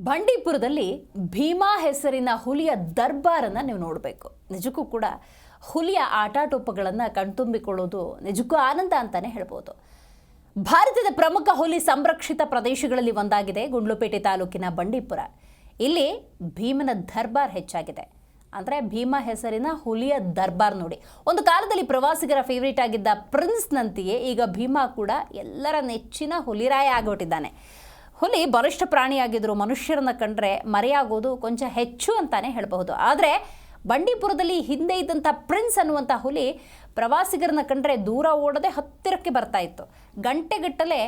ಬಂಡೀಪುರದಲ್ಲಿ ಭೀಮಾ ಹೆಸರಿನ ಹುಲಿಯ ದರ್ಬಾರನ್ನು ನೀವು ನೋಡಬೇಕು. ನಿಜಕ್ಕೂ ಕೂಡ ಹುಲಿಯ ಆಟಾಟೋಪಗಳನ್ನು ಕಣ್ತುಂಬಿಕೊಳ್ಳೋದು ನಿಜಕ್ಕೂ ಆನಂದ ಅಂತಾನೆ ಹೇಳ್ಬೋದು. ಭಾರತದ ಪ್ರಮುಖ ಹುಲಿ ಸಂರಕ್ಷಿತ ಪ್ರದೇಶಗಳಲ್ಲಿ ಒಂದಾಗಿದೆ ಗುಂಡ್ಲುಪೇಟೆ ತಾಲೂಕಿನ ಬಂಡೀಪುರ. ಇಲ್ಲಿ ಭೀಮನ ದರ್ಬಾರ್ ಹೆಚ್ಚಾಗಿದೆ. ಅಂದರೆ ಭೀಮಾ ಹೆಸರಿನ ಹುಲಿಯ ದರ್ಬಾರ್ ನೋಡಿ. ಒಂದು ಕಾಲದಲ್ಲಿ ಪ್ರವಾಸಿಗರ ಫೇವರೇಟ್ ಆಗಿದ್ದ ಪ್ರಿನ್ಸ್ನಂತೆಯೇ ಈಗ ಭೀಮಾ ಕೂಡ ಎಲ್ಲರ ನೆಚ್ಚಿನ ಹುಲಿರಾಯ ಆಗಿಬಿಟ್ಟಿದ್ದಾನೆ. ಹುಲಿ ಬಲಿಷ್ಠ ಪ್ರಾಣಿಯಾಗಿದ್ದರು, ಮನುಷ್ಯರನ್ನ ಕಂಡ್ರೆ ಮರೆಯಾಗೋದು ಕೊಂಚ ಹೆಚ್ಚು ಅಂತಾನೆ ಹೇಳಬಹುದು. ಆದರೆ ಬಂಡೀಪುರದಲ್ಲಿ ಹಿಂದೆ ಇದ್ದಂಥ ಪ್ರಿನ್ಸ್ ಅನ್ನುವಂಥ ಹುಲಿ ಪ್ರವಾಸಿಗರನ್ನ ಕಂಡ್ರೆ ದೂರ ಓಡದೆ ಹತ್ತಿರಕ್ಕೆ ಬರ್ತಾ ಇತ್ತು. ಗಂಟೆಗಟ್ಟಲೆ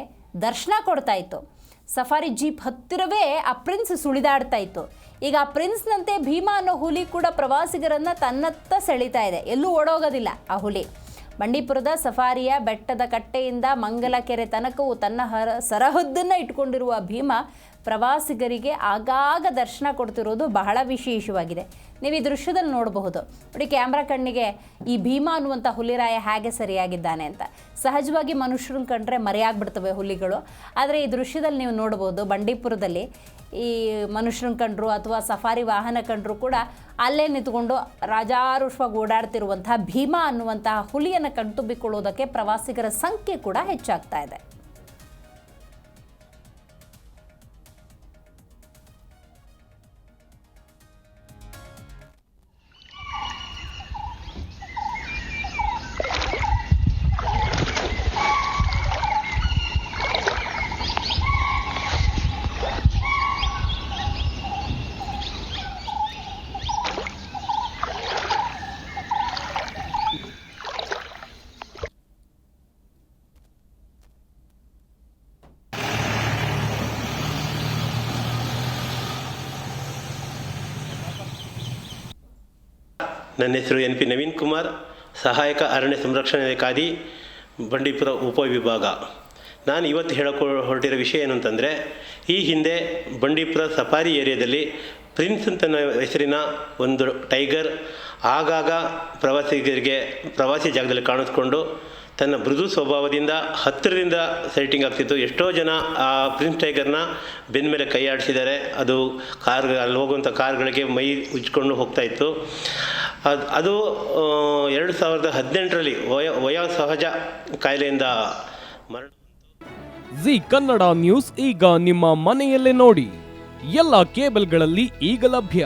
ದರ್ಶನ ಕೊಡ್ತಾ ಇತ್ತು. ಸಫಾರಿ ಜೀಪ್ ಹತ್ತಿರವೇ ಆ ಪ್ರಿನ್ಸ್ ಸುಳಿದಾಡ್ತಾ ಇತ್ತು. ಈಗ ಆ ಪ್ರಿನ್ಸ್ನಂತೆ ಭೀಮಾ ಅನ್ನೋ ಹುಲಿ ಕೂಡ ಪ್ರವಾಸಿಗರನ್ನು ತನ್ನತ್ತ ಸೆಳೀತಾ ಇದೆ. ಎಲ್ಲೂ ಓಡೋಗೋದಿಲ್ಲ ಆ ಹುಲಿ. ಬಂಡೀಪುರದ ಸಫಾರಿಯ ಬೆಟ್ಟದ ಕಟ್ಟೆಯಿಂದ ಮಂಗಲಕೆರೆ ತನಕವೂ ತನ್ನ ಸರಹದ್ದನ್ನು ಇಟ್ಕೊಂಡಿರುವ ಭೀಮಾ ಪ್ರವಾಸಿಗರಿಗೆ ಆಗಾಗ ದರ್ಶನ ಕೊಡ್ತಿರೋದು ಬಹಳ ವಿಶೇಷವಾಗಿದೆ. ನೀವು ಈ ದೃಶ್ಯದಲ್ಲಿ ನೋಡಬಹುದು. ನೋಡಿ, ಕ್ಯಾಮ್ರಾ ಕಣ್ಣಿಗೆ ಈ ಭೀಮಾ ಅನ್ನುವಂಥ ಹುಲಿರಾಯ ಹೇಗೆ ಸರಿಯಾಗಿದ್ದಾನೆ ಅಂತ. ಸಹಜವಾಗಿ ಮನುಷ್ಯರನ್ನ ಕಂಡ್ರೆ ಮರೆಯಾಗ್ಬಿಡ್ತವೆ ಹುಲಿಗಳು. ಆದರೆ ಈ ದೃಶ್ಯದಲ್ಲಿ ನೀವು ನೋಡಬಹುದು, ಬಂಡೀಪುರದಲ್ಲಿ ಈ ಮನುಷ್ಯರನ್ನ ಕಂಡ್ರು ಅಥವಾ ಸಫಾರಿ ವಾಹನ ಕಂಡ್ರು ಕೂಡ ಅಲ್ಲೇ ನಿಂತ್ಕೊಂಡು ರಾಜಾರುಷವಾಗಿ ಓಡಾಡ್ತಿರುವಂತಹ ಭೀಮಾ ಅನ್ನುವಂತಹ ಹುಲಿಯನ್ನು ಕಣ್ತುಂಬಿಕೊಳ್ಳೋದಕ್ಕೆ ಪ್ರವಾಸಿಗರ ಸಂಖ್ಯೆ ಕೂಡ ಹೆಚ್ಚಾಗ್ತಾ ಇದೆ. ನನ್ನ ಹೆಸರು NP ನವೀನ್ ಕುಮಾರ್, ಸಹಾಯಕ ಅರಣ್ಯ ಸಂರಕ್ಷಣಾಧಿಕಾರಿ, ಬಂಡೀಪುರ ಉಪವಿಭಾಗ. ನಾನು ಇವತ್ತು ಹೊರಟಿರೋ ವಿಷಯ ಏನು ಅಂತಂದರೆ, ಈ ಹಿಂದೆ ಬಂಡೀಪುರ ಸಫಾರಿ ಏರಿಯಾದಲ್ಲಿ ಪ್ರಿನ್ಸ್ ಅಂತ ಹೆಸರಿನ ಒಂದು ಟೈಗರ್ ಆಗಾಗ ಪ್ರವಾಸಿ ಜಾಗದಲ್ಲಿ ಕಾಣಿಸ್ಕೊಂಡು ತನ್ನ ಮೃದು ಸ್ವಭಾವದಿಂದ ಹತ್ತಿರದಿಂದ ಸೈಟಿಂಗ್ ಆಗ್ತಿತ್ತು. ಎಷ್ಟೋ ಜನ ಆ ಪ್ರಿನ್ಸ್ ಟೈಗರ್ನ ಬೆನ್ನ ಮೇಲೆ ಕೈ ಆಡಿಸಿದ್ದಾರೆ. ಅದು ಅಲ್ಲಿ ಹೋಗುವಂಥ ಕಾರ್ಗಳಿಗೆ ಮೈ ಉಜ್ಕೊಂಡು ಹೋಗ್ತಾಯಿತ್ತು. ಅದು 2018ರಲ್ಲಿ ವಯೋಸಹಜ ಕಾಯಿಲೆಯಿಂದ ಜಿ ಕನ್ನಡ ನ್ಯೂಸ್ ಈಗ ನಿಮ್ಮ ಮನೆಯಲ್ಲೇ ನೋಡಿ. ಎಲ್ಲ ಕೇಬಲ್ಗಳಲ್ಲಿ ಈಗ ಲಭ್ಯ.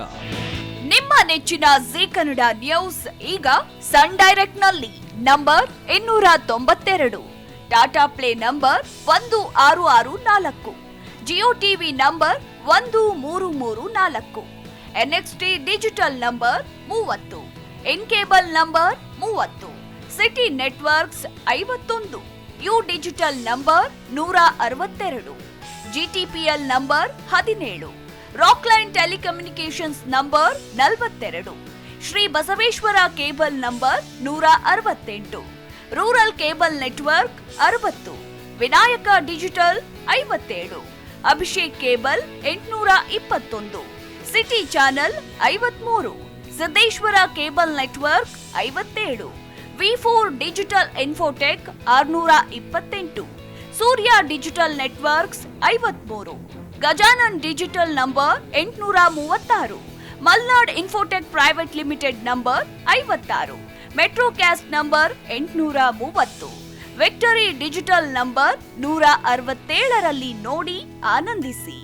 ನಿಮ್ಮ ನೆಚ್ಚಿನ ಜಿ ಕನ್ನಡ ನ್ಯೂಸ್ ಈಗ ಸನ್ ಡೈರೆಕ್ಟ್ ನಲ್ಲಿ number 292, Tata play number 1664, Jio TV number 1334, NXT digital number 30, N cable number 30, city networks 51, U digital number 162, GTPL number 17, Rockline telecommunications number 42, Shri Basaveshwara cable number 168, rural cable network 60, Vinayaka digital 57, Abhishek cable 821, city channel 53, Siddeshwara cable network 57, V4 digital Infotech 628, ಸೂರ್ಯ digital networks 53, Gajanan digital number 836, Malnad Infotech Private Limited number 56, Metrocast number 830, Victory Digital number 167ರಲ್ಲಿ ನೋಡಿ ಆನಂದಿಸಿ.